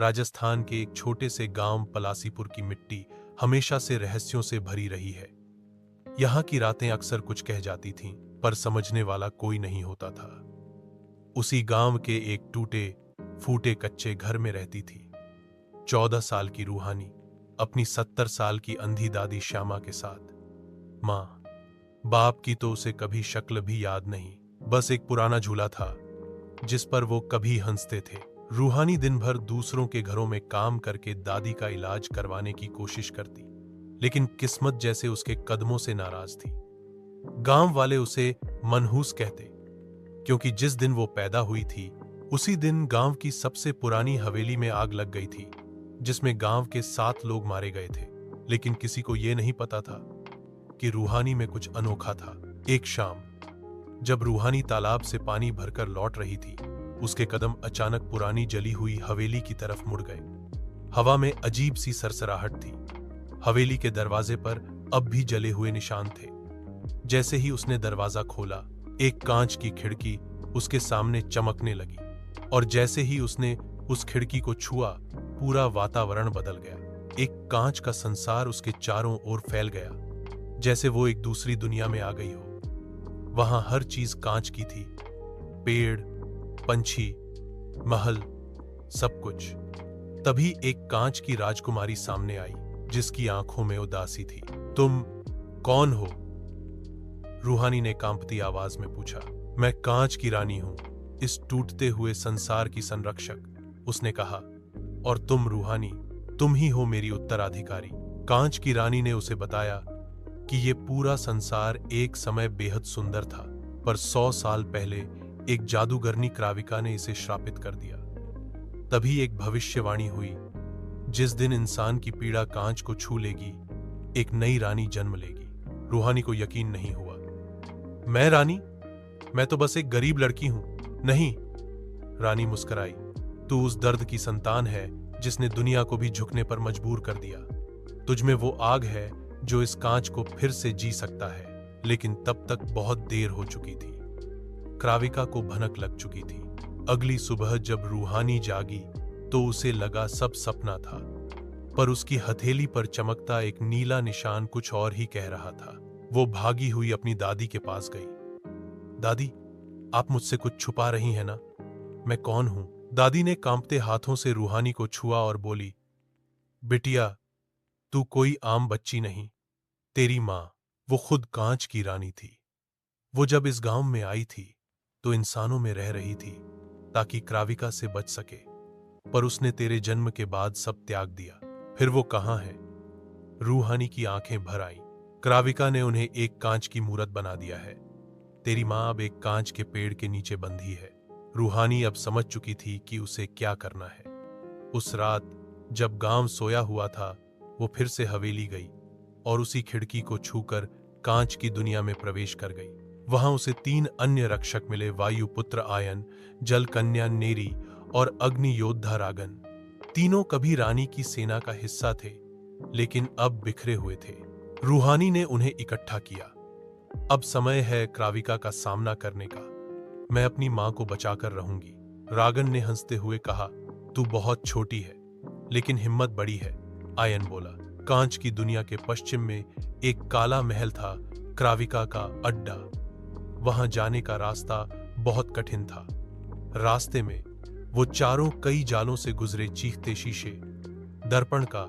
राजस्थान के एक छोटे से गांव पलासीपुर की मिट्टी हमेशा से रहस्यों से भरी रही है। यहाँ की रातें अक्सर कुछ कह जाती थीं, पर समझने वाला कोई नहीं होता था। उसी गांव के एक टूटे फूटे कच्चे घर में रहती थी 14 साल की रूहानी, अपनी 70 साल की अंधी दादी श्यामा के साथ। माँ बाप की तो उसे कभी शक्ल भी याद नहीं, बस एक पुराना झूला था जिस पर वो कभी हंसते थे। रूहानी दिन भर दूसरों के घरों में काम करके दादी का इलाज करवाने की कोशिश करती, लेकिन किस्मत जैसे उसके कदमों से नाराज थी। गांव वाले उसे मनहूस कहते, क्योंकि जिस दिन वो पैदा हुई थी उसी दिन गांव की सबसे पुरानी हवेली में आग लग गई थी, जिसमें गांव के 7 लोग मारे गए थे। लेकिन किसी को यह नहीं पता था कि रूहानी में कुछ अनोखा था। एक शाम जब रूहानी तालाब से पानी भरकर लौट रही थी, उसके कदम अचानक पुरानी जली हुई हवेली की तरफ मुड़ गए। हवा में अजीब सी सरसराहट थी। हवेली के दरवाजे पर अब भी जले हुए निशान थे। जैसे ही उसने दरवाजा खोला, एक कांच की खिड़की उसके सामने चमकने लगी, और जैसे ही उसने उस खिड़की को छुआ, पूरा वातावरण बदल गया। एक कांच का संसार उसके चारों ओर फैल गया, जैसे वो एक दूसरी दुनिया में आ गई हो। वहां हर चीज कांच की थी, पेड़, पंछी, महल, सब कुछ। तभी एक कांच की राजकुमारी सामने आई, जिसकी आंखों में उदासी थी। तुम कौन हो? रूहानी ने कांपती आवाज में पूछा। मैं कांच की रानी हूं, इस टूटते हुए संसार की संरक्षक, उसने कहा। और तुम रूहानी, तुम ही हो मेरी उत्तराधिकारी। कांच की रानी ने उसे बताया कि ये पूरा संसार एक समय बेहद सुंदर था, पर 100 साल पहले एक जादूगरनी क्राविका ने इसे श्रापित कर दिया। तभी एक भविष्यवाणी हुई, जिस दिन इंसान की पीड़ा कांच को छू लेगी, एक नई रानी जन्म लेगी। रूहानी को यकीन नहीं हुआ। मैं रानी? मैं तो बस एक गरीब लड़की हूं। नहीं, रानी मुस्कुराई। तू उस दर्द की संतान है जिसने दुनिया को भी झुकने पर मजबूर कर दिया। तुझ में वो आग है जो इस कांच को फिर से जी सकता है, लेकिन तब तक बहुत देर हो चुकी थी। क्राविका को भनक लग चुकी थी। अगली सुबह जब रूहानी जागी तो उसे लगा सब सपना था, पर उसकी हथेली पर चमकता एक नीला निशान कुछ और ही कह रहा था। वो भागी हुई अपनी दादी के पास गई। दादी, आप मुझसे कुछ छुपा रही हैं ना? मैं कौन हूं? दादी ने कांपते हाथों से रूहानी को छुआ और बोली, बिटिया, तू कोई आम बच्ची नहीं। तेरी मां, वो खुद कांच की रानी थी। वो जब इस गांव में आई थी तो इंसानों में रह रही थी ताकि क्राविका से बच सके, पर उसने तेरे जन्म के बाद सब त्याग दिया। फिर वो कहां है? रूहानी की आंखें भर आईं। क्राविका ने उन्हें एक कांच की मूरत बना दिया है। तेरी मां अब एक कांच के पेड़ के नीचे बंधी है। रूहानी अब समझ चुकी थी कि उसे क्या करना है। उस रात जब गांव सोया हुआ था, वो फिर से हवेली गई और उसी खिड़की को छूकर कांच की दुनिया में प्रवेश कर गई। वहां उसे 3 अन्य रक्षक मिले, वायुपुत्र आयन, जल कन्या नेरी और अग्नि योद्धा रागन। तीनों कभी रानी की सेना का हिस्सा थे, लेकिन अब बिखरे हुए थे। रूहानी ने उन्हें इकट्ठा किया। अब समय है क्राविका का सामना करने का। मैं अपनी मां को बचाकर रहूंगी, रागन ने हंसते हुए कहा। तू बहुत छोटी है, लेकिन हिम्मत बड़ी है, आयन बोला। कांच की दुनिया के पश्चिम में एक काला महल था, क्राविका का अड्डा। वहां जाने का रास्ता बहुत कठिन था। रास्ते में वो चारों कई जालों से गुजरे चीखते शीशे, दर्पण का